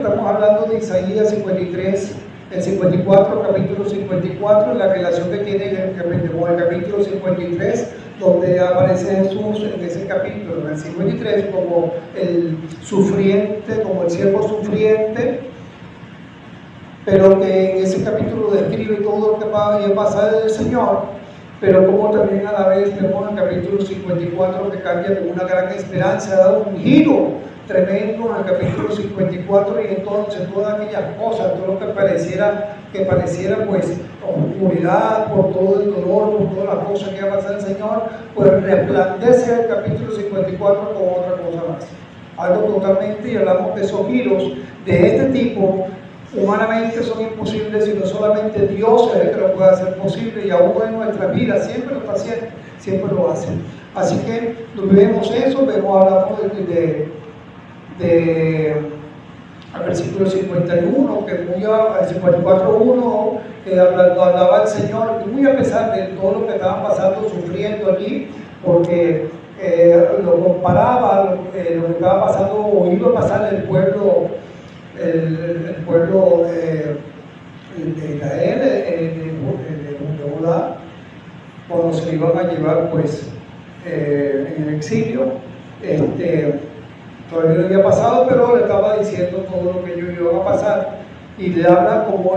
Estamos hablando de Isaías 53, el 54, capítulo 54, la relación que tiene con el capítulo 53, donde aparece Jesús en ese capítulo, en el 53, como el sufriente, como el siervo sufriente, pero que en ese capítulo describe todo lo que va a pasar del Señor, pero como también a la vez vemos en el capítulo 54 que cambia con una gran esperanza, ha dado un giro tremendo en el capítulo 54, y entonces todas aquellas cosas, todo lo que pareciera pues oscuridad, por todo el dolor, por todas las cosas que va a pasar el Señor, pues resplandece el capítulo 54 con otra cosa más, algo totalmente, y hablamos de esos giros de este tipo. Humanamente son imposibles, sino solamente Dios es el que lo puede hacer posible, y aún en nuestras vidas siempre lo está haciendo, siempre lo hace. Así que vemos eso, hablamos al versículo 51, que muy al 54:1, que hablaba el Señor, que muy a pesar de todo lo que estaban pasando, sufriendo allí, porque lo comparaba lo que estaba pasando o iba a pasar el pueblo de Israel, de Judá, cuando se iban a llevar pues en el exilio. Todavía no había pasado, pero le estaba diciendo todo lo que ellos iban a pasar, y le habla como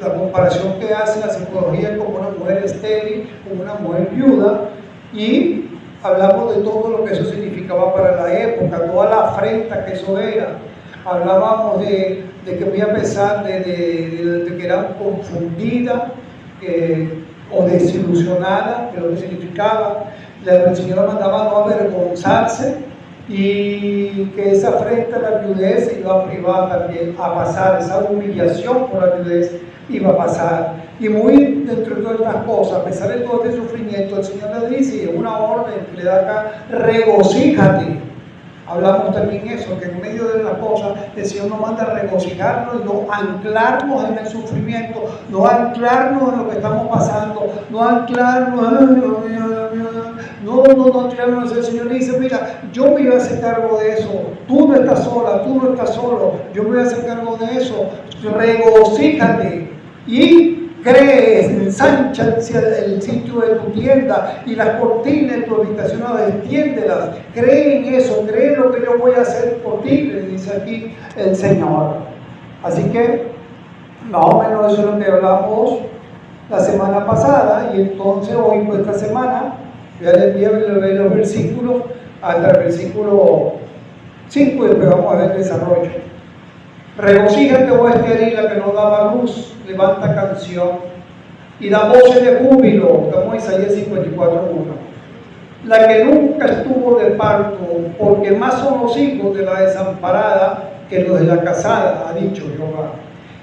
la comparación que hace la psicología como una mujer estéril, como una mujer viuda, y hablamos de todo lo que eso significaba para la época, toda la afrenta que eso era. Hablábamos de que muy a pesar de que era confundida o desilusionada, que es lo que significaba, el Señor mandaba no avergonzarse, y que esa afrenta a la viudez iba también a pasar, esa humillación por la viudez iba a pasar. Y muy dentro de todas estas cosas, a pesar de todo este sufrimiento, el Señor le dice, en una orden que le da acá, regocíjate. Hablamos también eso, que en medio de las cosas el Señor nos manda a regocijarnos y no anclarnos en el sufrimiento, no anclarnos en lo que estamos pasando, no anclarnos, no anclarnos. El Señor dice, mira, yo me voy a hacer cargo de eso, tú no estás sola, tú no estás solo, yo me voy a hacer cargo de eso, regocíjate y cree, ensancha el sitio de tu tienda y las cortinas de tu habitación, extiéndelas, cree en eso, cree en lo que yo voy a hacer por ti, le dice aquí el Señor. Así que más o menos eso es lo que hablamos la semana pasada, y entonces hoy pues esta semana ya les voy a ver los versículos hasta el versículo 5 y después vamos a ver el desarrollo. Regocíjate, oh estéril, la que no daba luz, levanta canción y da voces de júbilo, como Isaías 54:1. La que nunca estuvo de parto, porque más son los hijos de la desamparada que los de la casada, ha dicho Jehová.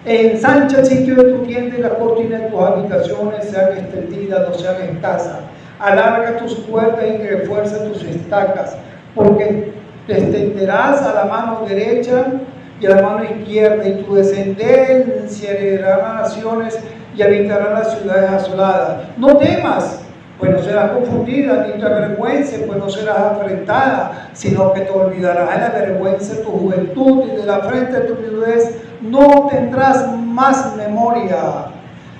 Ensancha el sitio de tu tienda y las cortinas de tus habitaciones sean extendidas, no sean escasas. Alarga tus puertas y refuerza tus estacas, porque te extenderás a la mano derecha y a la mano izquierda, y tu descendencia heredará naciones y habitará las ciudades asoladas. No temas, pues no serás confundida, ni te avergüences, pues no serás afrentada, sino que te olvidarás de la vergüenza de tu juventud, y de la afrenta de tu viudez no tendrás más memoria.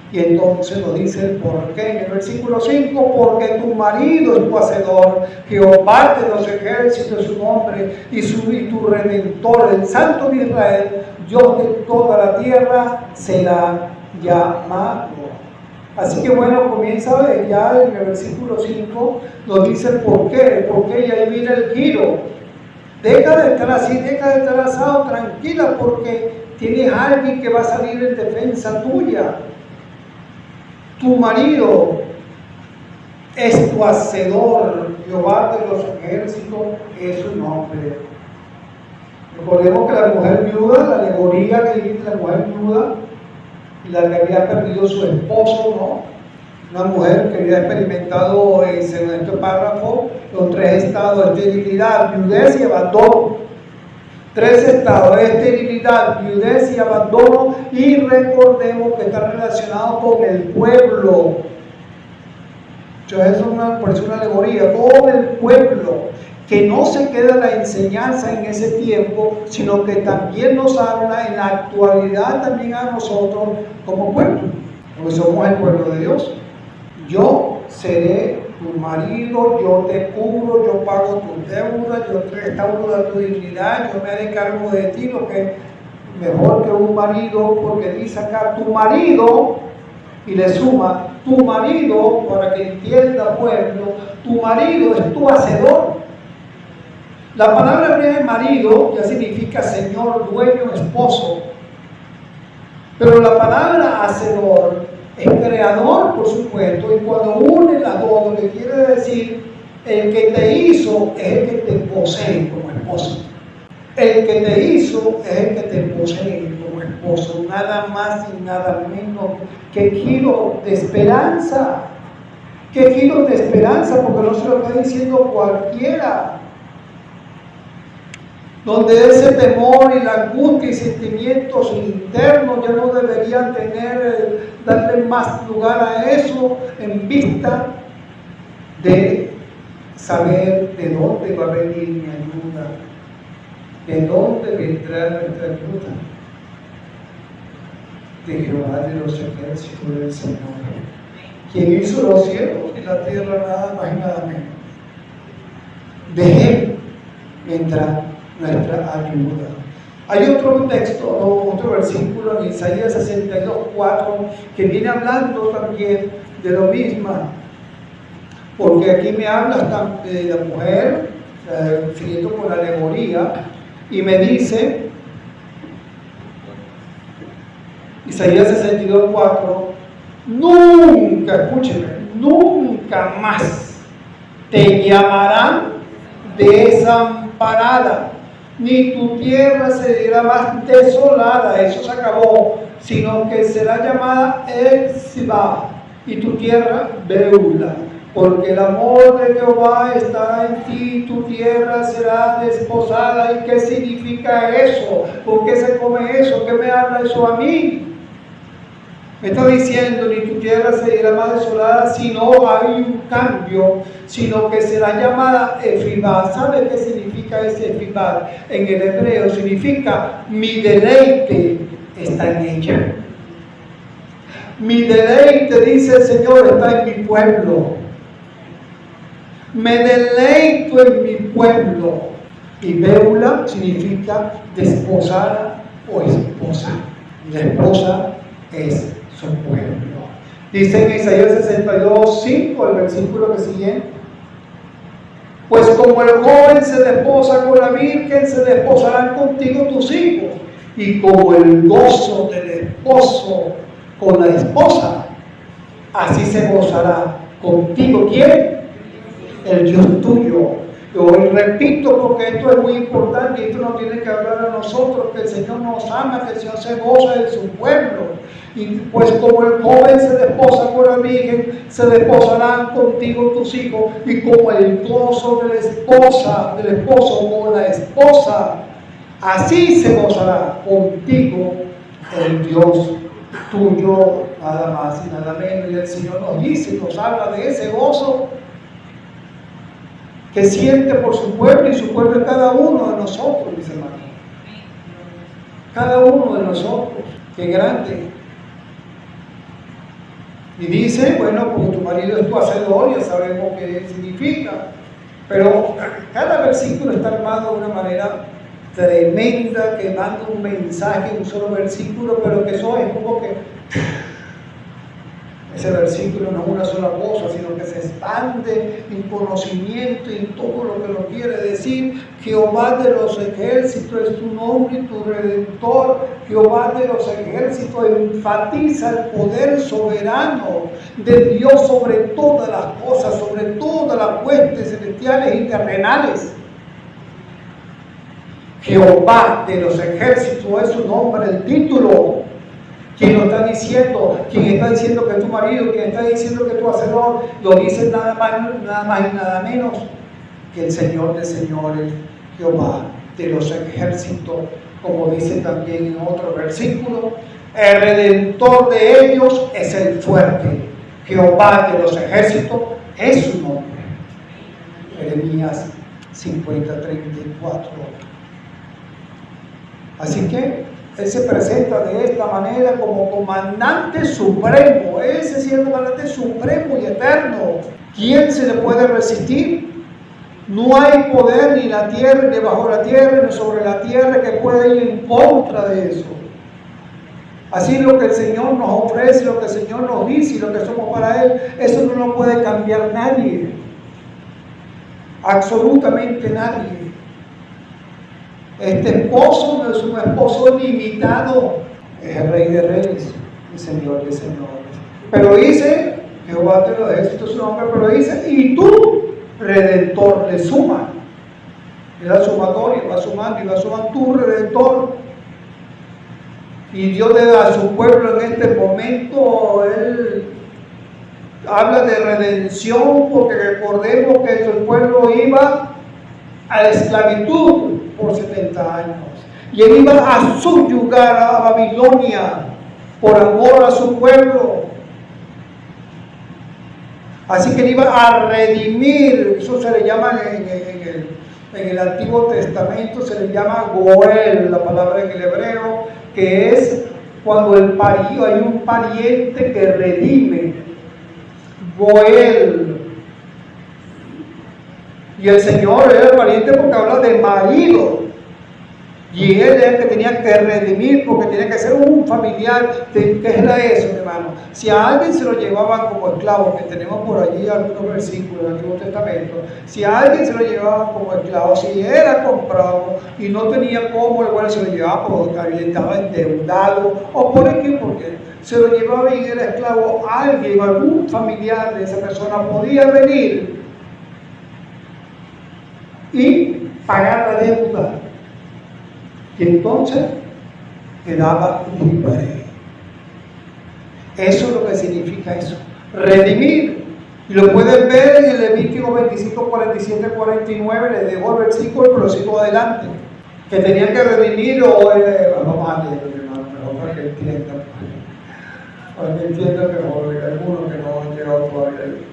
Y entonces nos dice el porqué en el versículo 5, porque tu marido es tu hacedor, Jehová de los ejércitos es su nombre, y tu redentor, el Santo de Israel, Dios de toda la tierra, será llamado. Así que bueno, comienza a ver ya en el versículo 5, nos dice el porqué, y ahí viene el giro. Deja de estar así, deja de estar asado, tranquila, porque tienes a alguien que va a salir en defensa tuya. Tu marido es tu hacedor, Jehová de los ejércitos es su nombre. Recordemos que la mujer viuda, la alegoría que dice la mujer viuda, y la que había perdido su esposo, ¿no? Una mujer que había experimentado en este párrafo los 3 estados de esterilidad, viudez y abandono. 3 estados: esterilidad, viudez y abandono, y recordemos que está relacionado con el pueblo. Entonces por eso es una alegoría, con el pueblo. que no se queda la enseñanza en ese tiempo, sino que también nos habla en la actualidad también a nosotros como pueblo, porque somos el pueblo de Dios. Yo seré tu marido, yo te cubro, yo pago tus deudas, yo te restauro tu dignidad, yo me haré cargo de ti, lo que es mejor que un marido, porque dice acá tu marido, y le suma tu marido, para que entienda pueblo, tu marido es tu hacedor. La palabra hebrea de marido ya significa señor, dueño, esposo. Pero la palabra hacedor es creador, por supuesto, y cuando une las dos, lo que quiere decir, el que te hizo es el que te posee como esposo. El que te hizo es el que te posee como esposo, nada más y nada menos que giro de esperanza. ¿Qué giro de esperanza? Porque no se lo está diciendo cualquiera. Donde ese temor y la angustia y sentimientos internos ya no deberían darle más lugar a eso en vista de saber de dónde va a venir mi ayuda, de dónde vendrá nuestra ayuda, de Jehová de los ejércitos del Señor, quien hizo los cielos y la tierra, nada más y nada menos. De Él vendrá nuestra ayuda. Hay otro texto, otro versículo en Isaías 62:4 que viene hablando también de lo mismo, porque aquí me habla de la mujer, siguiendo con la alegoría, y me dice, Isaías 62:4, nunca, escúcheme, nunca más te llamarán desamparada, ni tu tierra será más desolada, eso se acabó, sino que será llamada Hephzibah, y tu tierra Beula, porque el amor de Jehová estará en ti, tu tierra será desposada. ¿Y qué significa eso? ¿Por qué se come eso? ¿Qué me habla eso a mí? Me está diciendo, ni tu tierra será más desolada, si no hay un cambio, sino que será llamada Hephzibah. ¿Sabe qué significa ese Hephzibah? En el hebreo significa mi deleite está en ella. Mi deleite, dice el Señor, está en mi pueblo. Me deleito en mi pueblo. Y Beula significa desposada o esposa. La esposa es su pueblo. Dice en Isaías 62:5, el versículo que sigue, pues como el joven se desposa con la virgen, se desposarán contigo tus hijos, y como el gozo del esposo con la esposa, así se gozará contigo. ¿Quién? El Dios tuyo. Hoy repito, porque esto es muy importante y esto nos tiene que hablar a nosotros, que el Señor nos ama, que el Señor se goza de su pueblo. Y pues como el joven se desposa con la virgen, se desposarán contigo tus hijos, y como el gozo de la esposa, del esposo con la esposa, así se gozará contigo el Dios tuyo, nada más y nada menos. Y el Señor nos dice, nos habla de ese gozo que siente por su pueblo, y su pueblo es cada uno de nosotros, mis hermanos. Cada uno de nosotros. Qué grande. Y dice, bueno, porque tu marido es tu hacedor, ya sabemos qué significa. Pero cada versículo está armado de una manera tremenda, que manda un mensaje en un solo versículo, pero que eso es como que ese versículo no es una sola cosa, sino que se expande en conocimiento y en todo lo que lo quiere decir. Jehová de los ejércitos es tu nombre y tu redentor. Jehová de los ejércitos enfatiza el poder soberano de Dios sobre todas las cosas, sobre todas las huestes celestiales y terrenales. Jehová de los ejércitos es su nombre, el título. Quien lo está diciendo, quien está diciendo que es tu marido, quien está diciendo que es tu hacedor, lo dice nada más y nada menos que el Señor de señores, Jehová de los ejércitos, como dice también en otro versículo, el redentor de ellos es el fuerte. Jehová de los ejércitos es su nombre. Jeremías 50:34. Así que Él se presenta de esta manera como comandante supremo. Ese sí es el comandante supremo y eterno. ¿Quién se le puede resistir? No hay poder ni en la tierra, ni bajo la tierra, ni sobre la tierra que pueda ir en contra de eso. Así lo que el Señor nos ofrece, lo que el Señor nos dice y lo que somos para Él, eso no lo puede cambiar nadie. Absolutamente nadie. Este esposo no es un esposo limitado, es el Rey de Reyes, el Señor de Señores. Pero dice, Jehová de los ejércitos su nombre, pero dice, y tú, Redentor, le suma. Era sumatorio, va sumando y va sumando, tu Redentor. Y Dios le da a su pueblo en este momento, Él habla de redención, porque recordemos que el pueblo iba a la esclavitud por 70 años. Y Él iba a subyugar a Babilonia por amor a su pueblo. Así que Él iba a redimir, eso se le llama en el Antiguo Testamento, se le llama Goel, la palabra en el hebreo, que es cuando hay un pariente que redime. Goel. Y el Señor era el pariente porque habla de marido. Y Él es el que tenía que redimir, porque tenía que ser un familiar. ¿Qué era eso, mi hermano? Si a alguien se lo llevaban como esclavo, que tenemos por allí algunos versículos del Antiguo Testamento, si a alguien se lo llevaban como esclavo, si era comprado y no tenía cómo, igual se lo llevaba porque estaba endeudado, o por aquí, porque se lo llevaba y era esclavo, alguien, algún familiar de esa persona podía venir y pagar la deuda. Y entonces quedaba libre. Eso es lo que significa eso. Redimir. Y lo pueden ver en el Levítico 25, 47, 49. Les dejo el versículo, pero sigo adelante. Que tenían que redimir vamos a leerlo, hermano, mejor para que entiendan. Para que entiendan mejor, algunos que no han llegado todavía ahí.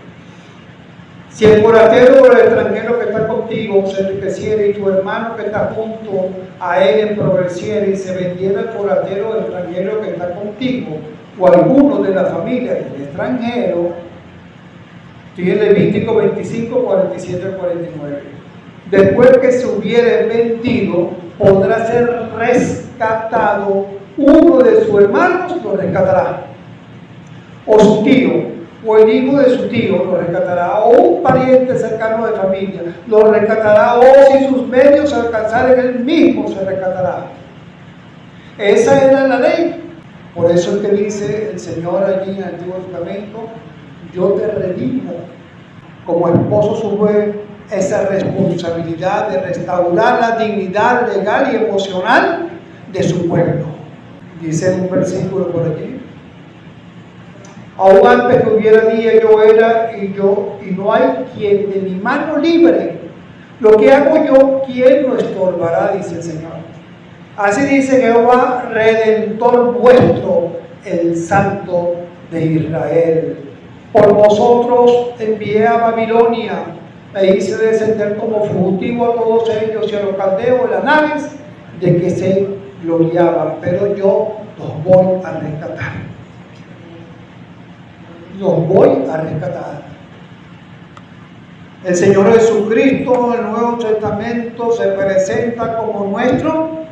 Si el forastero o el extranjero que está contigo se enriqueciere y tu hermano que está junto a él empobeciere y se vendiera el forastero o el extranjero que está contigo o alguno de la familia del extranjero, estoy en Levítico 25, 47 al 49. Después que se hubiere vendido, podrá ser rescatado uno de sus hermanos, lo rescatará, o su tío, o el hijo de su tío lo rescatará, o un pariente cercano de familia lo rescatará, o si sus medios alcanzaren él mismo se rescatará. Esa era la ley. Por eso es que dice el Señor allí en el Antiguo Testamento, yo te redimo. Como esposo sube esa responsabilidad de restaurar la dignidad legal y emocional de su pueblo. Dice un versículo por allí, aún antes que hubiera día yo era y no hay quien de mi mano libre. Lo que hago yo, ¿quién lo estorbará? Dice el Señor. Así dice Jehová, Redentor vuestro, el Santo de Israel. Por vosotros envié a Babilonia, e hice descender como fugitivo a todos ellos y a los caldeos de las naves de que se gloriaban, pero yo los voy a rescatar. Los voy a rescatar. El Señor Jesucristo en el Nuevo Testamento se presenta como nuestro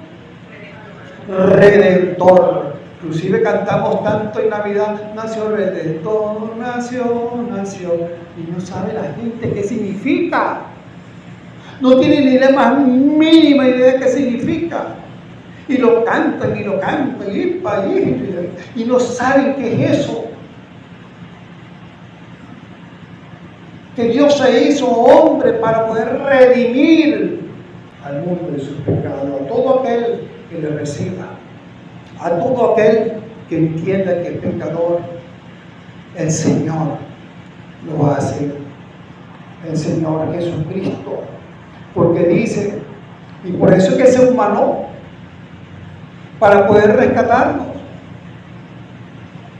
Redentor. Inclusive cantamos tanto en Navidad, nació Redentor, nació, y no sabe la gente qué significa. No tiene ni la más mínima idea de qué significa. Y lo cantan, y no saben qué es eso. Que Dios se hizo hombre para poder redimir al mundo de sus pecados, a todo aquel que le reciba, a todo aquel que entienda que es pecador. El Señor lo hace, el Señor Jesucristo, porque dice, y por eso es que se humanó, para poder rescatarnos.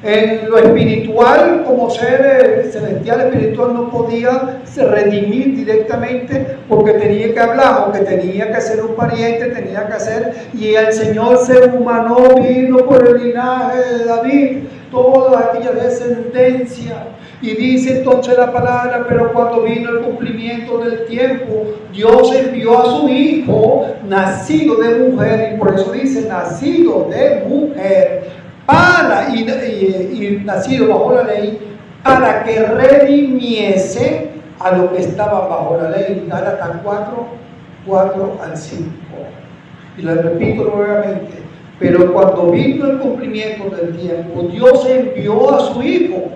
En lo espiritual, como ser celestial espiritual, no podía redimir directamente porque tenía que hablar, porque tenía que ser un pariente, tenía que ser, y el Señor se humanó, vino por el linaje de David, toda aquella descendencia. Y dice entonces la palabra, pero cuando vino el cumplimiento del tiempo, Dios envió a su Hijo, nacido de mujer, y por eso dice, nacido de mujer, y nacido bajo la ley, para que redimiese a lo que estaba bajo la ley. Gálatas 4 al 5. Y lo repito nuevamente, pero cuando vino el cumplimiento del tiempo, Dios envió a su Hijo,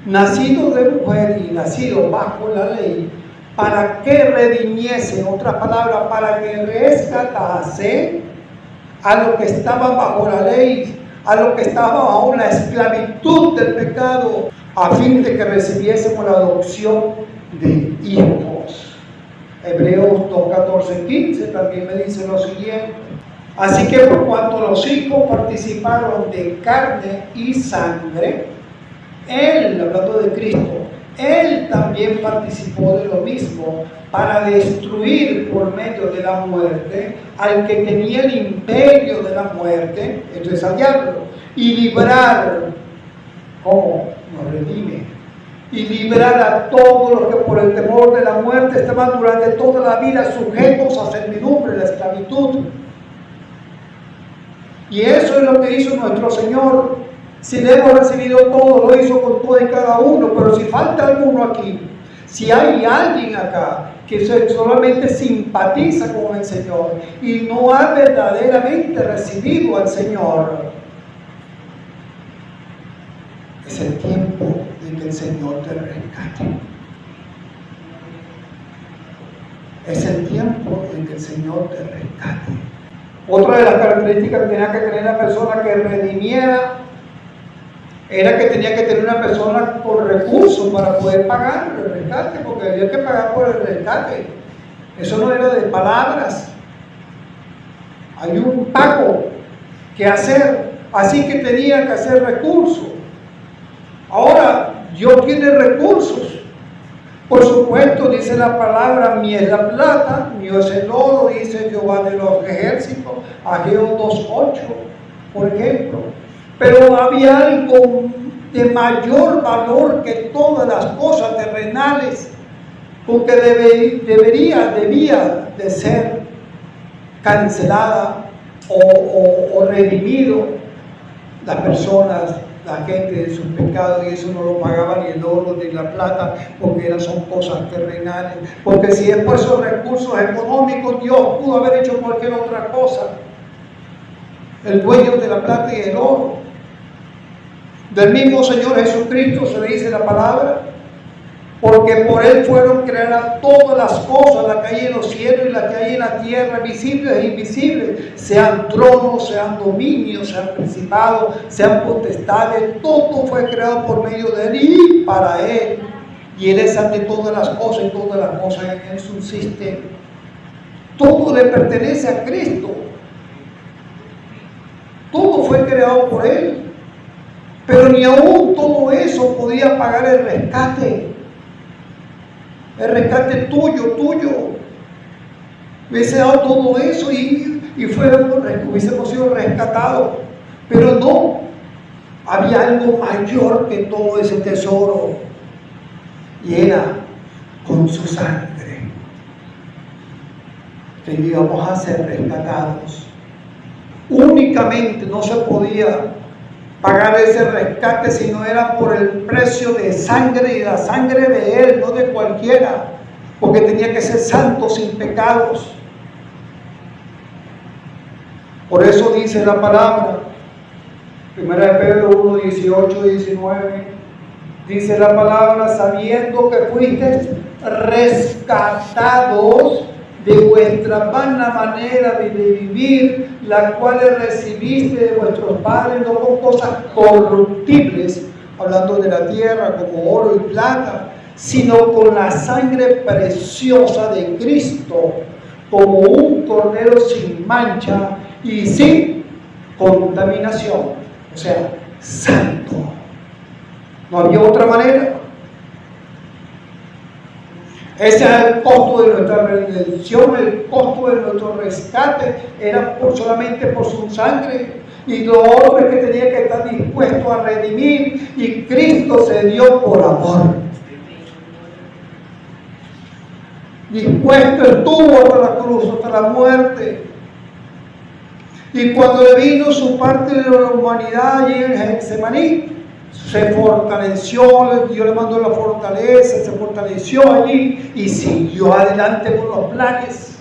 nacido de mujer y nacido bajo la ley, para que redimiese, en otras palabras, para que rescatase a lo que estaba bajo la ley, a lo que estaba bajo la esclavitud del pecado, a fin de que recibiésemos la adopción de hijos. Hebreos 2, 14, 15 también me dice lo siguiente: así que por cuanto los hijos participaron de carne y sangre, Él, hablando de Cristo, Él también participó de lo mismo, para destruir por medio de la muerte al que tenía el imperio de la muerte, esto es al diablo, y librar, ¿cómo? Nos redime, y librar a todos los que por el temor de la muerte estaban durante toda la vida sujetos a servidumbre, la esclavitud. Y eso es lo que hizo nuestro Señor. Si le hemos recibido todo, lo hizo con todo y cada uno, pero si falta alguno aquí, si hay alguien acá que solamente simpatiza con el Señor y no ha verdaderamente recibido al Señor, es el tiempo de que el Señor te rescate. Es el tiempo en que el Señor te rescate. Otra de las características que tenía que tener la persona que redimiera era que tenía que tener una persona con recursos para poder pagar el rescate, porque había que pagar por el rescate. Eso no era de palabras. Hay un pago que hacer, así que tenía que hacer recursos. Ahora, Dios tiene recursos. Por supuesto, dice la palabra, mía es la plata, mío es el oro, dice Jehová de los ejércitos, Ageo 2:8, por ejemplo. Pero había algo de mayor valor que todas las cosas terrenales, porque debía de ser cancelada o redimido las personas, la gente de sus pecados, y eso no lo pagaba ni el oro ni la plata, porque son cosas terrenales. Porque si es por esos recursos económicos, Dios pudo haber hecho cualquier otra cosa. El dueño de la plata y el oro. Del mismo Señor Jesucristo se le dice la palabra, porque por Él fueron creadas todas las cosas, las que hay en los cielos y las que hay en la tierra, visibles e invisibles, sean tronos, sean dominios, sean principados, sean potestades, todo fue creado por medio de Él y para Él. Y Él es ante todas las cosas y todas las cosas en Él subsisten. Todo le pertenece a Cristo. Todo fue creado por Él. Pero ni aún todo eso podía pagar el rescate. El rescate tuyo. Hubiese dado todo eso y hubiésemos sido rescatados. Pero no, había algo mayor que todo ese tesoro. Y era con su sangre que íbamos a ser rescatados. Únicamente no se podía pagar ese rescate si no era por el precio de sangre, y la sangre de Él, no de cualquiera, porque tenía que ser santo, sin pecados. Por eso dice la palabra, 1 Pedro 1, 18 y 19, dice la palabra, sabiendo que fuisteis rescatados de vuestra vana manera de vivir, la cual recibiste de vuestros padres, no con cosas corruptibles, hablando de la tierra, como oro y plata, sino con la sangre preciosa de Cristo, como un cordero sin mancha y sin contaminación. O sea, santo. No había otra manera. Ese era el costo de nuestra redención, el costo de nuestro rescate, era solamente por su sangre. Y lo otro es que tenía que estar dispuesto a redimir, y Cristo se dio por amor. Dispuesto estuvo hasta la cruz, hasta la muerte. Y cuando le vino su parte de la humanidad allí en Getsemaní, se fortaleció, Dios le mandó la fortaleza, se fortaleció allí y siguió adelante con los planes.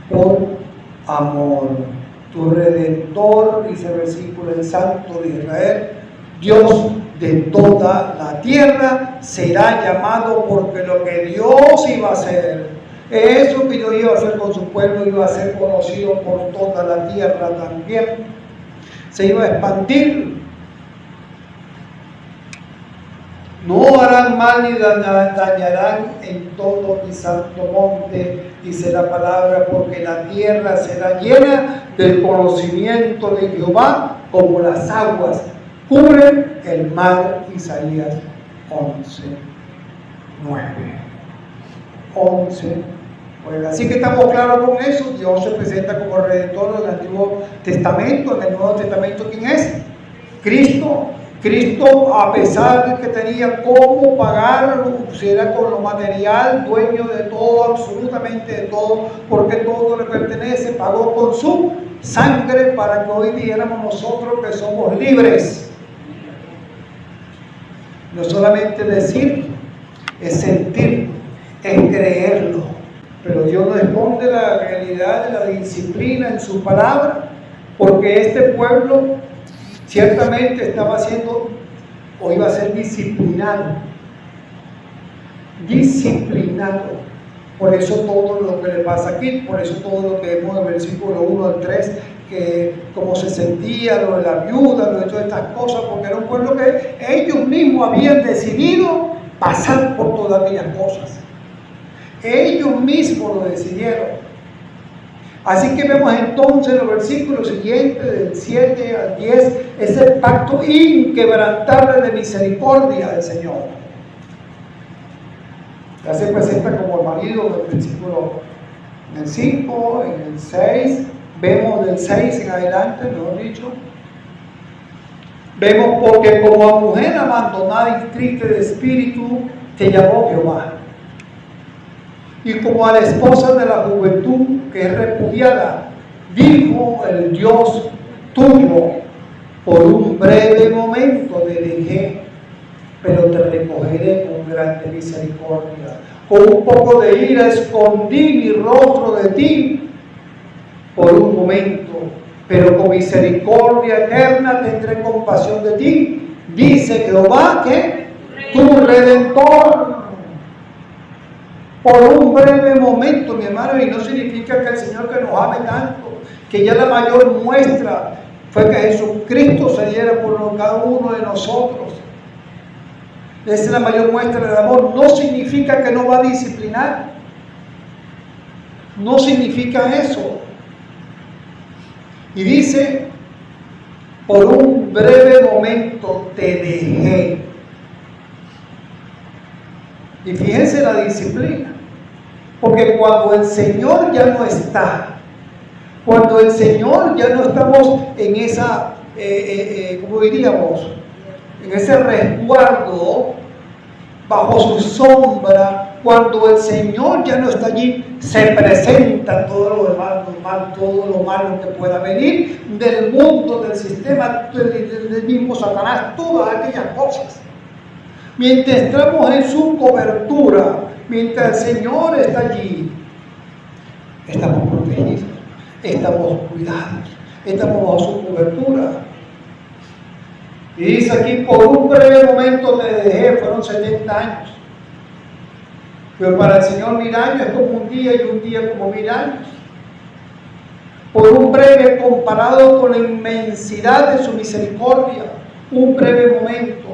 Por amor, tu Redentor, dice el versículo, el Santo de Israel, Dios de toda la tierra, será llamado, porque lo que Dios iba a hacer, eso que Dios iba a hacer con su pueblo, iba a ser conocido por toda la tierra también. Se iba a expandir. No harán mal ni dañarán en todo mi santo monte, dice la palabra, porque la tierra será llena del conocimiento de Jehová, como las aguas cubren el mar. Isaías 11:9. Bueno, así que estamos claros con eso. Dios se presenta como Redentor en el Antiguo Testamento. En el Nuevo Testamento, ¿quién es? Cristo. Cristo, a pesar de que tenía cómo pagar, si era con lo material, dueño de todo, absolutamente de todo, porque todo le pertenece, pagó con su sangre para que hoy viéramos nosotros que somos libres. No solamente decir, es sentir, es creerlo. Pero Dios no esconde la realidad de la disciplina en su palabra, porque este pueblo ciertamente estaba siendo o iba a ser disciplinado. Por eso todo lo que le pasa aquí, por eso todo lo que vemos en el versículo 1 al 3, que cómo se sentía, lo de la viuda, lo de todas estas cosas, porque era un pueblo que ellos mismos habían decidido pasar por todas aquellas cosas. Ellos mismos lo decidieron. Así que vemos entonces en los versículos siguientes, del 7 al 10, ese pacto inquebrantable de misericordia del Señor. Ya se presenta como el marido del versículo en el 5, en el 6, vemos del 6 en adelante, mejor dicho. Vemos, porque como a mujer abandonada y triste de espíritu, te llamó Jehová. Y como a la esposa de la juventud que es repudiada, dijo el Dios tuyo, por un breve momento te dejé, pero te recogeré con grande misericordia. Con un poco de ira escondí mi rostro de ti por un momento, pero con misericordia eterna tendré compasión de ti, dice Jehová, que tu Redentor. Por un breve momento, mi hermano, y no significa que el Señor que nos ame tanto, que ya la mayor muestra fue que Jesucristo se diera por cada uno de nosotros. Esa es la mayor muestra del amor. No significa que no va a disciplinar. No significa eso. Y dice, por un breve momento te dejé. Y fíjense la disciplina. Porque cuando el Señor ya no está, cuando el Señor ya no estamos en esa, ¿cómo diríamos? En ese resguardo, bajo su sombra, cuando el Señor ya no está allí, se presenta todo lo demás, todo lo malo que pueda venir del mundo, del sistema, del mismo Satanás, todas aquellas cosas. Mientras estamos en su cobertura, mientras el Señor está allí, estamos protegidos, estamos cuidados, estamos bajo su cobertura. Y dice aquí, por un breve momento te dejé, fueron 70 años. Pero para el Señor 1000 años es como un día, y un día como 1000 años. Por un breve, comparado con la inmensidad de su misericordia, un breve momento.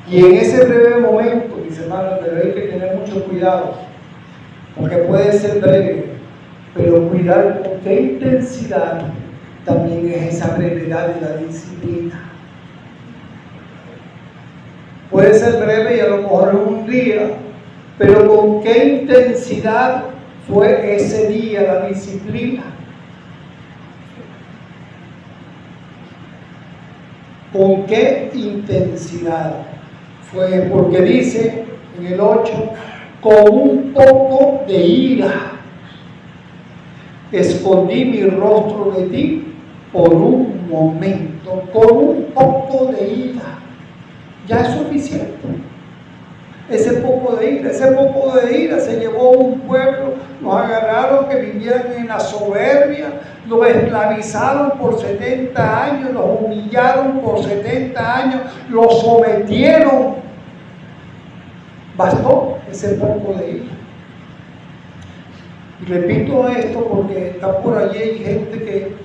Y en ese breve momento, mis hermanos, pero hay que tener mucho cuidado, porque puede ser breve, Pero cuidar con qué intensidad también es esa brevedad de la disciplina. Puede ser breve y a lo mejor un día, pero con qué intensidad fue ese día la disciplina. ¿Con qué intensidad fue? Porque dice en el 8, con un poco de ira escondí mi rostro de ti por un momento, con un poco de ira. Ya es suficiente. Ese poco de ira se llevó a un pueblo, los agarraron que vivían en la soberbia, los esclavizaron por 70 años, los humillaron por 70 años, los sometieron. Bastó ese poco de ira. Y repito esto porque está por allí, hay gente que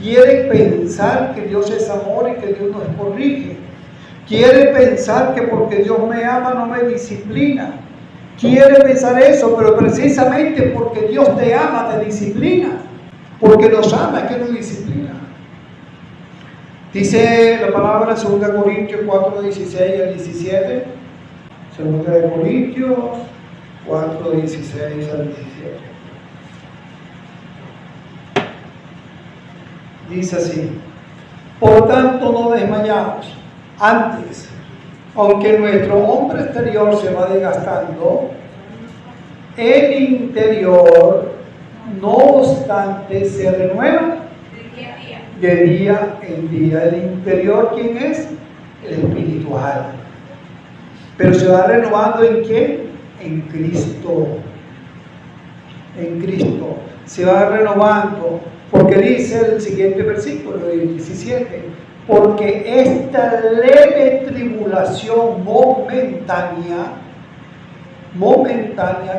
quiere pensar que Dios es amor y que Dios nos corrige. Quiere pensar que porque Dios me ama no me disciplina. Quiere pensar eso, pero precisamente porque Dios te ama, te disciplina. Porque nos ama es que nos disciplina. Dice la palabra 2 Corintios 4, 16 al 17. 2 Corintios 4, 16 al 17. Dice así: por tanto no desmayamos. Antes, aunque nuestro hombre exterior se va desgastando, el interior, no obstante, se renueva de día en día. El interior, ¿quién es? El espiritual. Pero se va renovando ¿en quién? En Cristo. En Cristo. Se va renovando. Porque dice el siguiente versículo, el 17, porque esta leve tribulación momentánea,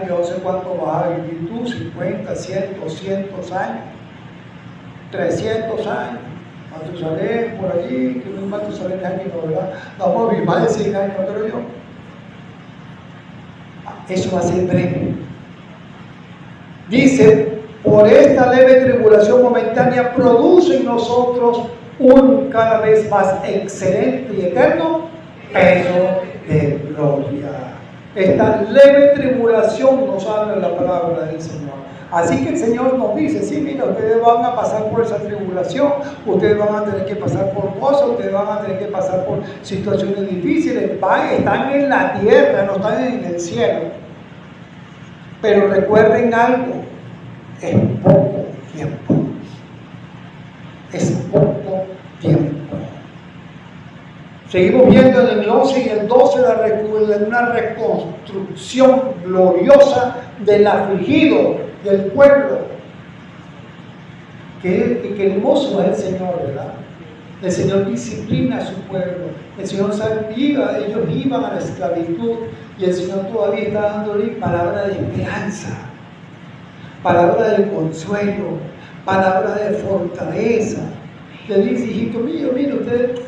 yo no sé cuánto vas a vivir tú, 50, 100, 200 años, 300 años, Matusalén por allí, que no es Matusalén de años, ¿verdad? Vamos a vivir más de 100 años, creo yo. Eso va a ser breve. Dice, por esta leve tribulación momentánea produce en nosotros un cada vez más excelente y eterno peso de gloria. Esta leve tribulación nos habla la palabra del Señor. Así que el Señor nos dice, sí, mira, ustedes van a pasar por esa tribulación, ustedes van a tener que pasar por cosas, ustedes van a tener que pasar por situaciones difíciles, están en la tierra, no están en el cielo. Pero recuerden algo, es poco tiempo. Es poco tiempo. Seguimos viendo en el 11 y el 12 una reconstrucción gloriosa del afligido, del pueblo. Qué hermoso es el Señor, ¿verdad? El Señor disciplina a su pueblo. El Señor salva, ellos iban a la esclavitud y el Señor todavía está dándole palabra de esperanza, palabra de consuelo, palabra de fortaleza. Le dice, hijito mío, mire, ustedes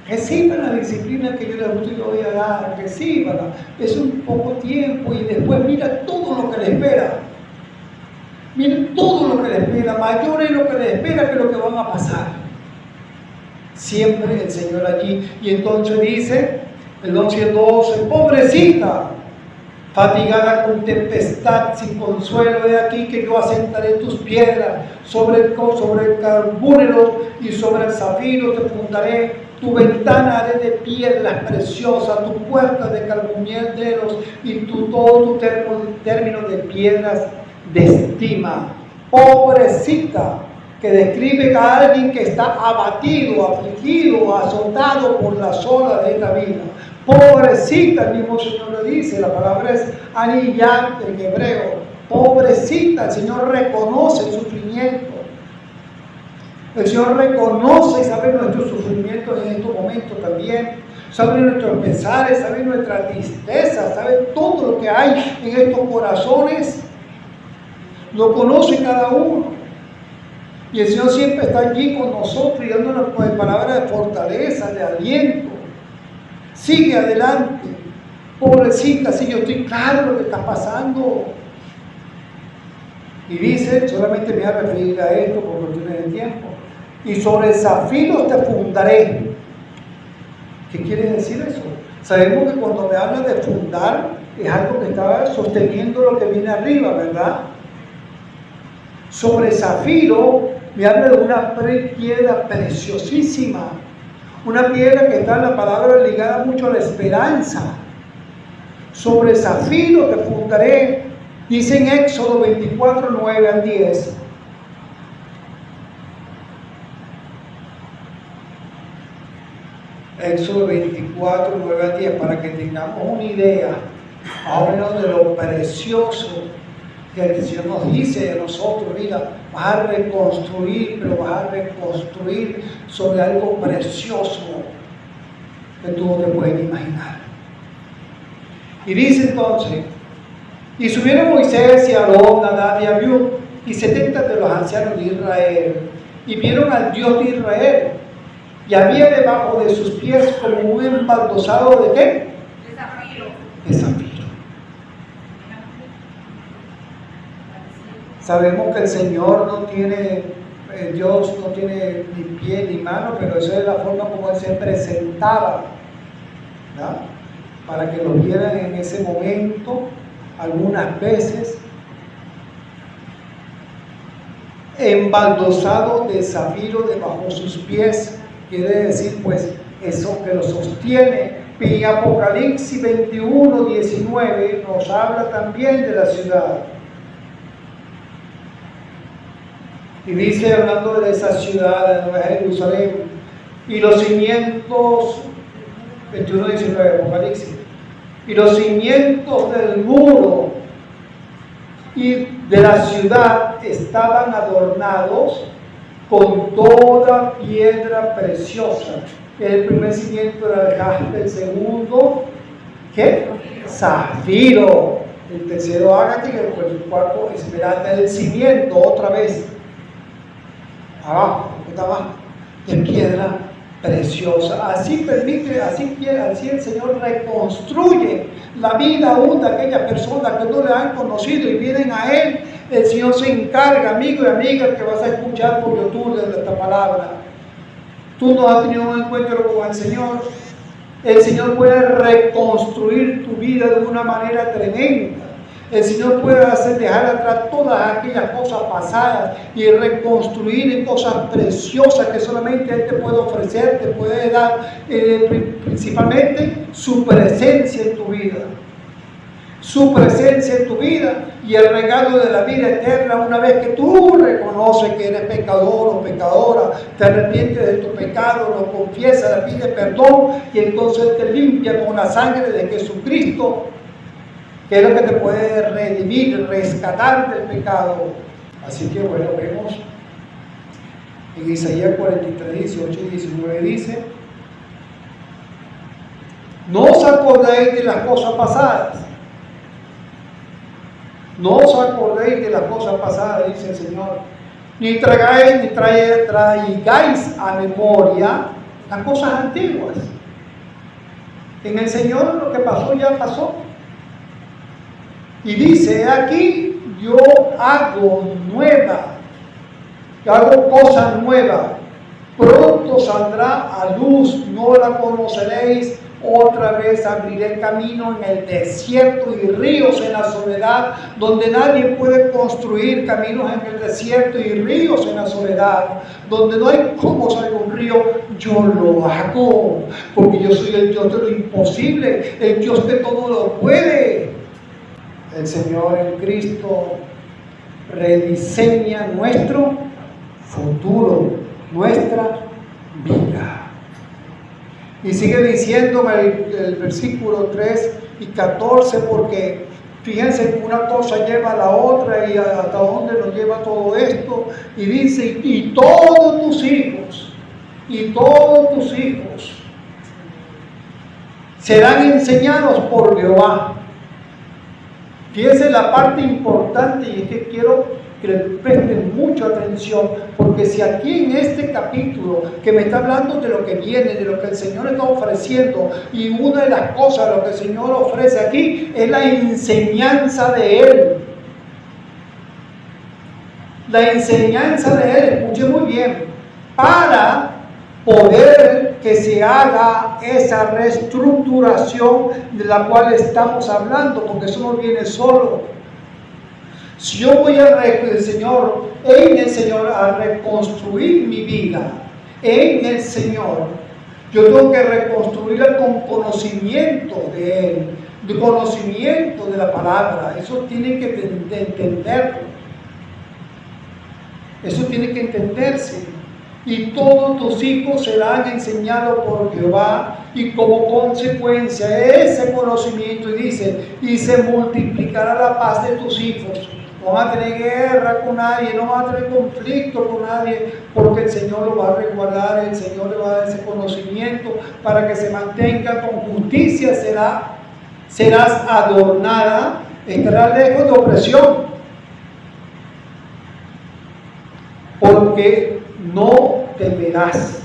reciban la disciplina que yo les voy a dar, recibanla. Es un poco tiempo y después mira todo lo que les espera. Miren todo lo que les espera, mayor es lo que les espera que lo que van a pasar. Siempre el Señor allí. Y entonces dice, el 11 y el 12, pobrecita, fatigada con tempestad, sin consuelo, he aquí que yo asentaré tus piedras sobre el carbúnero y sobre el zafiro te fundaré, tu ventana haré de piedras preciosas, tu puerta de carbuñeros y todo tu término de piedras de estima. Pobrecita, que describe a alguien que está abatido, afligido, azotado por las olas de esta vida. Pobrecita, el mismo Señor le dice, la palabra es anillante en hebreo. Pobrecita, el Señor reconoce el sufrimiento. El Señor reconoce y sabe nuestros sufrimientos en estos momentos también. Sabe nuestros pesares, sabe nuestra tristeza, sabe todo lo que hay en estos corazones. Lo conoce cada uno. Y el Señor siempre está allí con nosotros y dándonos palabras de fortaleza, de aliento. Sigue adelante. Pobrecita, si yo estoy claro de lo que está pasando. Y dice, solamente me voy a referir a esto por cuestiones de tiempo, y sobre zafiros te fundaré. ¿Qué quiere decir eso? Sabemos que cuando me habla de fundar, es algo que está sosteniendo lo que viene arriba, ¿verdad? Sobre zafiro me habla de una piedra preciosísima, una piedra que está en la palabra ligada mucho a la esperanza. Sobre zafiro te fundaré, dice en Éxodo 24, 9 al 10. Éxodo 24, 9 al 10, para que tengamos una idea, más o menos de lo precioso que el Señor nos dice de nosotros. Mira, vas a reconstruir, pero vas a reconstruir sobre algo precioso que tú no te puedes imaginar. Y dice entonces, y subieron Moisés y Aarón, Nadab y Abiú, y 70 de los ancianos de Israel, y vieron al Dios de Israel, y había debajo de sus pies como un embaldosado ¿de qué? De zafiro. De zafiro. Sabemos que el Señor no tiene, Dios no tiene ni pie ni mano, pero esa es la forma como Él se presentaba, ¿verdad? Para que lo vieran en ese momento, algunas veces, embaldosado de zafiro debajo de sus pies, quiere decir pues eso que lo sostiene. Y Apocalipsis 21, 19 nos habla también de la ciudad. Y dice, hablando de esa ciudad, de Nueva Jerusalén, y los cimientos, 21, 19, Apocalipsis, y los cimientos del muro y de la ciudad estaban adornados con toda piedra preciosa. El primer cimiento era el jaspe, el segundo, ¿qué? Zafiro, el tercero ágata y el cuarto esmeralda. El cimiento, otra vez, abajo, está abajo, de piedra preciosa. Así permite, así el Señor reconstruye la vida aún de aquellas personas que no le han conocido y vienen a Él. El Señor se encarga, amigo y amiga, que vas a escuchar por YouTube de esta palabra. Tú no has tenido un encuentro con el Señor. El Señor puede reconstruir tu vida de una manera tremenda. El Señor puede dejar atrás todas aquellas cosas pasadas y reconstruir en cosas preciosas que solamente Él te puede ofrecer, te puede dar, principalmente su presencia en tu vida. Su presencia en tu vida y el regalo de la vida eterna una vez que tú reconoces que eres pecador o pecadora, te arrepientes de tu pecado, lo confiesas, le pides perdón y entonces te limpia con la sangre de Jesucristo, que es lo que te puede redimir, rescatar del pecado. Así que bueno, vemos en Isaías 43, 18 y 19 dice: no os acordéis de las cosas pasadas. No os acordéis de las cosas pasadas, dice el Señor, ni traigáis a memoria las cosas antiguas. En el Señor lo que pasó ya pasó. Y dice, aquí yo hago cosa nueva, pronto saldrá a luz, no la conoceréis. Otra vez abriré camino en el desierto y ríos en la soledad, donde nadie puede construir caminos en el desierto y ríos en la soledad, donde no hay cómo salir un río. Yo lo hago, porque yo soy el Dios de lo imposible, el Dios que todo lo puede. El Señor, el Cristo, rediseña nuestro futuro, nuestra vida. Y sigue diciéndome el versículo 3 y 14, porque fíjense que una cosa lleva a la otra y hasta dónde nos lleva todo esto. Y dice, y todos tus hijos serán enseñados por Jehová. Fíjense la parte importante, y es que quiero que le presten mucha atención, porque si aquí en este capítulo que me está hablando de lo que viene, de lo que el Señor está ofreciendo, y una de las cosas, lo que el Señor ofrece aquí, es la enseñanza de Él. la enseñanza de Él, escuche muy bien, para poder que se haga esa reestructuración de la cual estamos hablando, porque eso no viene solo. Si yo voy en el Señor, a reconstruir mi vida, en el Señor, yo tengo que reconstruirla con conocimiento de Él, de conocimiento de la palabra. Eso tiene que entenderlo. Eso tiene que entenderse. Y todos tus hijos serán enseñados por Jehová, y como consecuencia ese conocimiento, y dice, y se multiplicará la paz de tus hijos. No van a tener guerra con nadie, no van a tener conflicto con nadie, porque el Señor lo va a resguardar, el Señor le va a dar ese conocimiento para que se mantenga con justicia, serás adornada, estarás lejos de opresión, porque no temerás,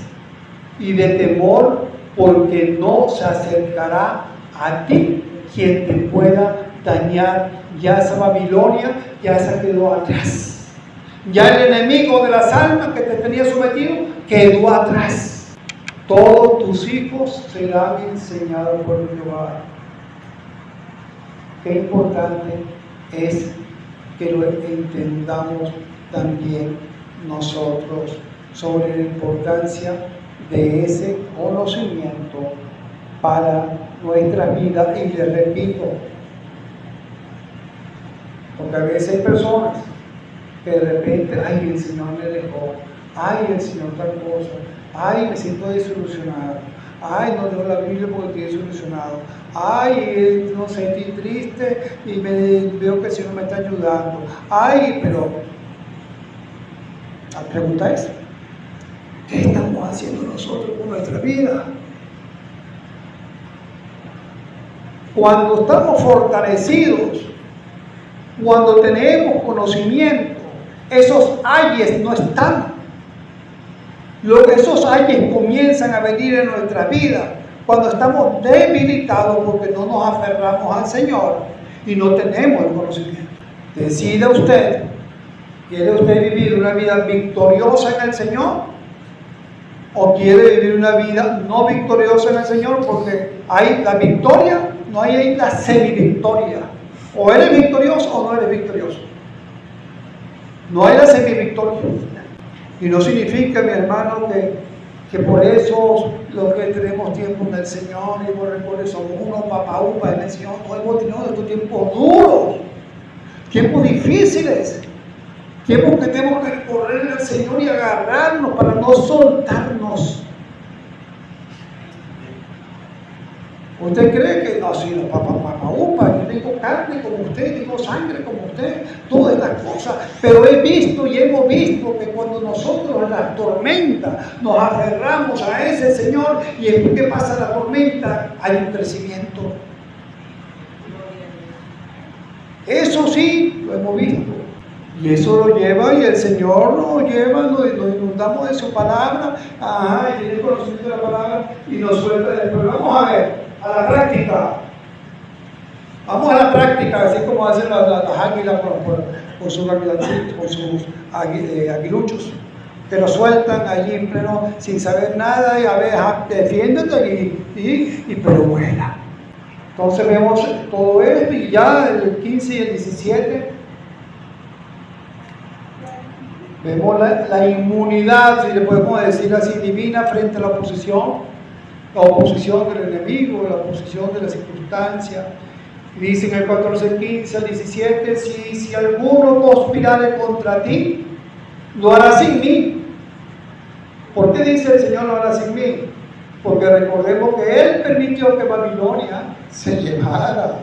y de temor, porque no se acercará a ti quien te pueda dañar. Ya esa Babilonia ya se quedó atrás. Ya el enemigo de las almas que te tenía sometido quedó atrás. Todos tus hijos serán enseñados por Jehová. Qué importante es que lo entendamos también nosotros sobre la importancia de ese conocimiento para nuestra vida. Y les repito, porque a veces hay personas que de repente, ay, el Señor me dejó, ay, el Señor tal cosa, ay, me siento desilusionado, ay, no leo la Biblia porque estoy desilusionado, ay, no sé, estoy triste y veo que el Señor me está ayudando, ay, pero la pregunta es, ¿qué estamos haciendo nosotros con nuestra vida? Cuando estamos fortalecidos, cuando tenemos conocimiento, esos ayes no están. Esos ayes comienzan a venir en nuestra vida cuando estamos debilitados porque no nos aferramos al Señor y no tenemos el conocimiento. Decida usted, ¿quiere usted vivir una vida victoriosa en el Señor? ¿O quiere vivir una vida no victoriosa en el Señor? Porque hay la victoria, no hay la semivictoria. O eres victorioso o no eres victorioso. No hay la semivictoria. Y no significa, mi hermano, que por eso los que tenemos tiempo en el Señor y por eso somos unos papaupas en el Señor, no hemos tenido estos tiempos duros, tiempos difíciles, tiempos que tenemos que correr al Señor y agarrarnos para no soltarnos. ¿Usted cree que no? Sí, yo tengo carne como usted, tengo sangre como usted, todas estas cosas, pero he visto y hemos visto que cuando nosotros en la tormenta nos aferramos a ese Señor y en que pasa la tormenta hay un crecimiento. Eso sí, lo hemos visto. Y eso lo lleva, y el Señor nos lleva, nos inundamos de su palabra, y tiene conocimiento de la palabra y nos suelta después. Vamos a ver. A la práctica. Vamos a la práctica, así como hacen las águilas por sus aguiluchos, que lo sueltan allí en pleno, sin saber nada, y a veces defiéndete pero vuela. Entonces vemos todo esto, y ya el 15 y el 17 vemos la inmunidad, si le podemos decir así, divina frente a la oposición del enemigo, la oposición de la circunstancia. Dice en el 14, 15 al 17, si alguno conspirare contra ti, lo hará sin mí. ¿Por qué dice el Señor lo hará sin mí? Porque recordemos que Él permitió que Babilonia se llevara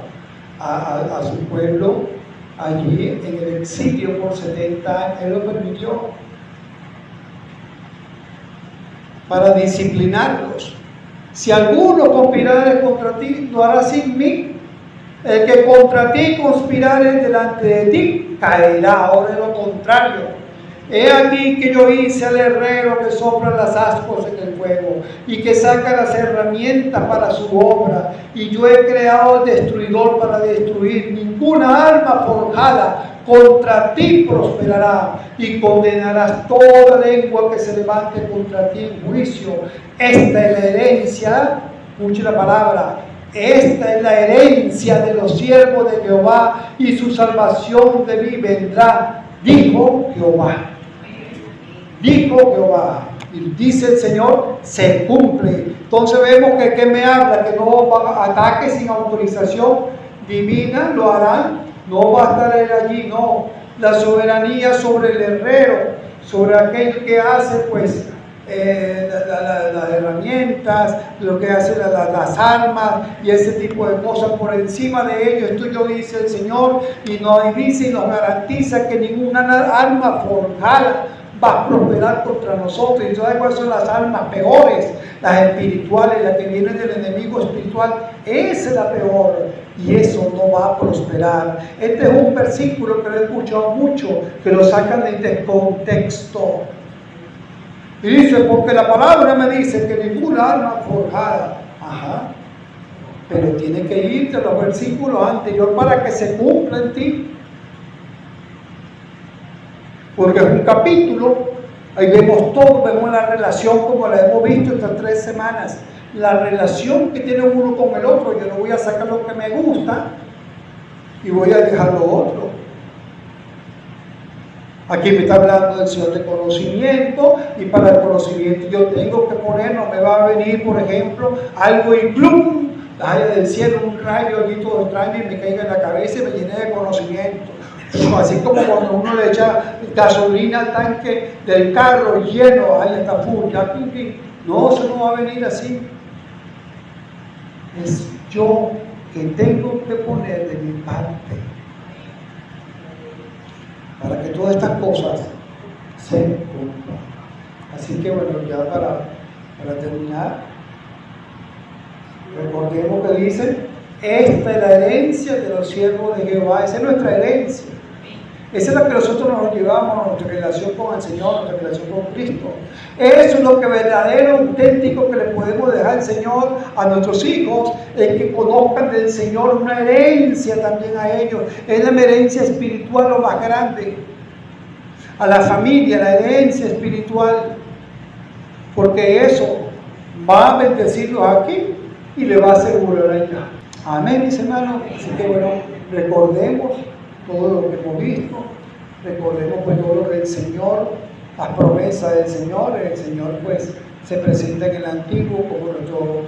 a su pueblo allí en el exilio por 70 años. Él lo permitió para disciplinarlos. Si alguno conspirare contra ti, lo hará sin mí. El que contra ti conspirare delante de ti, caerá. Ahora es lo contrario. He aquí que yo hice al herrero que sopla las ascuas en el fuego y que saca las herramientas para su obra. Y yo he creado al destruidor para destruir. Ninguna arma forjada contra ti prosperará y condenarás toda lengua que se levante contra ti en juicio. Esta es la herencia, escuche la palabra, esta es la herencia de los siervos de Jehová y su salvación de mí vendrá, dijo Jehová. Dijo Jehová. Y dice el Señor, se cumple. Entonces vemos que me habla, que no van a ataques sin autorización divina, lo harán, no va a estar él allí, no. La soberanía sobre el herrero, sobre aquel que hace pues las herramientas, lo que hace las armas y ese tipo de cosas por encima de ello. Esto yo dice el Señor y nos dice y nos garantiza que ninguna arma forjada va a prosperar contra nosotros. Y ¿sabes cuáles son las armas peores? Las espirituales, las que vienen del enemigo espiritual. Esa es la peor y eso no va a prosperar. Este es un versículo que lo he escuchado mucho, que lo sacan de contexto. Y dice, porque la palabra me dice que ninguna arma forjada. Ajá. Pero tiene que irte a los versículos anteriores para que se cumpla en ti. Porque es un capítulo, ahí vemos todo, vemos la relación como la hemos visto estas 3 semanas. La relación que tiene uno con el otro. Yo no voy a sacar lo que me gusta y voy a dejar lo otro. Aquí me está hablando del Señor de conocimiento, y para el conocimiento yo tengo que poner, no me va a venir, por ejemplo, algo y ¡plum! Haya del cielo un rayo allí todo extraño y me caiga en la cabeza y me llene de conocimiento. Así como cuando uno le echa gasolina al tanque del carro lleno, ahí está full, ya, no, eso no va a venir así. Es yo que tengo que poner de mi parte para que todas estas cosas se cumplan. Así que bueno, ya para terminar, recordemos que dice, esta es la herencia de los siervos de Jehová. Esa es nuestra herencia. Esa es la que nosotros nos llevamos a nuestra relación con el Señor, nuestra relación con Cristo. Eso es lo que verdadero, auténtico que le podemos dejar al Señor a nuestros hijos, es que conozcan del Señor una herencia también a ellos. Es la herencia espiritual lo más grande. A la familia, la herencia espiritual. Porque eso va a bendecirlos aquí y le va a asegurar allá. Amén, mis hermanos. Así que bueno, recordemos todo lo que hemos visto, recordemos pues todo lo del Señor, las promesas del Señor. El Señor pues se presenta en el Antiguo como nuestro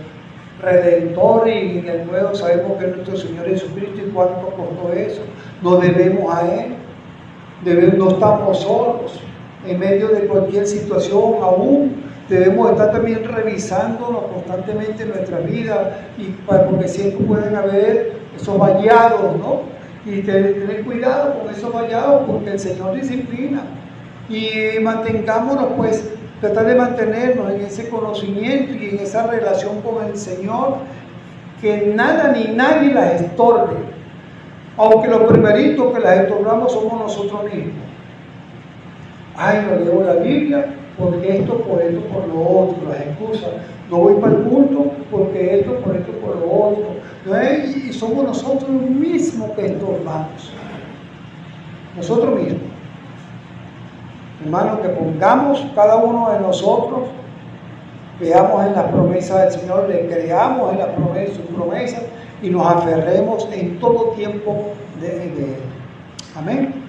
Redentor y en el Nuevo sabemos que es nuestro Señor Jesucristo y cuánto costó eso. Nos debemos a Él, no estamos solos en medio de cualquier situación aún. Debemos estar también revisándonos constantemente en nuestra vida porque siempre pueden haber esos vallados, ¿no? Y tener cuidado con esos vallados porque el Señor disciplina. Y mantengámonos pues, tratar de mantenernos en ese conocimiento y en esa relación con el Señor, que nada ni nadie las estorbe. Aunque los primeritos que las estorbamos somos nosotros mismos. Ay, no leo la Biblia porque esto, por lo otro, las excusas. No voy para el culto porque esto, por lo otro. Y somos nosotros mismos que estorbamos. Nosotros mismos. Hermanos, que pongamos cada uno de nosotros, veamos en las promesas del Señor, le creamos en las promesas, sus promesas y nos aferremos en todo tiempo de Él. Amén.